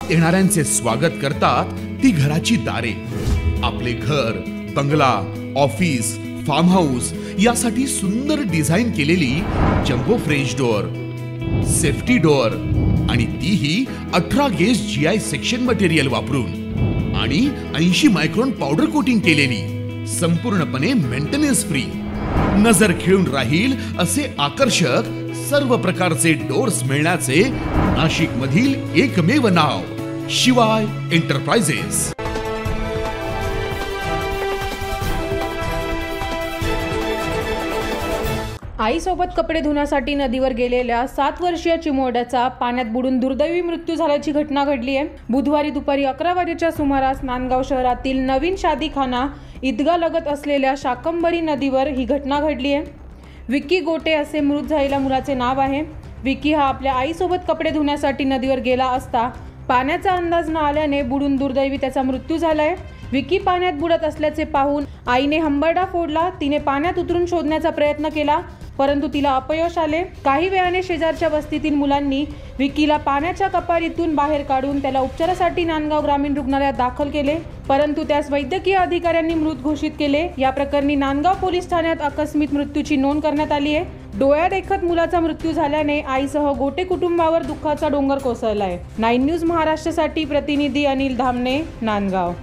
येणाऱ्यांचे स्वागत करतात ती घराची दारे। आपले घर, बंगला, ऑफिस, फार्म हाऊस यासाठी सुंदर डिझाईन केलेली jumbo French door, safety door आणि तीही 18 गेज GI सेक्शन मटेरियल वापरून आणि 80 मायक्रॉन पावडर कोटिंग केलेली, संपूर्णपणे मेंटेनन्स फ्री। नजर खिळून राहील असे आकर्षक सर्व प्रकारचे डोअर्स मिळण्याचे नाशिक मधील एकमेव नाव शिवाय एंटरप्राइजेस। आईसोबत कपडे धुण्यासाठी नदीवर गेलेल्या 7 वर्षीय चिमुरड्याचा पाण्यात बुडून दुर्दैवी मृत्यू झाल्याची घटना घडली आहे। बुधवारी दुपारी 11 वाजेच्या सुमारास नांदगाव शहरातील नवीन शादीखाना ईदगाह लगत असलेल्या शाकंभरी नदीवर ही घटना घडली आहे। विक्की गोटे असे मृत झालेल्या मुलाचे नाव आहे। विक्की हा आपल्या आईसोबत कपडे धुण्यासाठी नदीवर गेला असता पाण्याचा अंदाज न आल्याने बुडून दुर्दैवी त्याचा मृत्यू झालाय। विक्की पाण्यात बुडत असल्याचे पाहून आईने हंबरडा फोडला। तिने पाण्यात उतरून शोधण्याचा प्रयत्न केला, परंतु तिला अपयश आले। काही वेळाने शेजारच्या वस्तीतील मुलांनी विक्कीला पाण्याच्या कपारीतून बाहेर काढून त्याला उपचारासाठी नांदगाव ग्रामीण रुग्णालयात दाखल केले, परंतु त्यास वैद्यकीय अधिकाऱ्यांनी मृत घोषित केले। या प्रकरणी नांदगाव पोलीस ठाण्यात आकस्मिक मृत्यूची नोंद करण्यात आली आहे। डोळ्यादेखत मुलाचा मृत्यू झाल्याने आईसह गोटे कुटुंबावर दुःखाचा डोंगर कोसळलाय। 9 न्यूज महाराष्ट्रासाठी प्रतिनिधी अनिल धामणे, नांदगाव।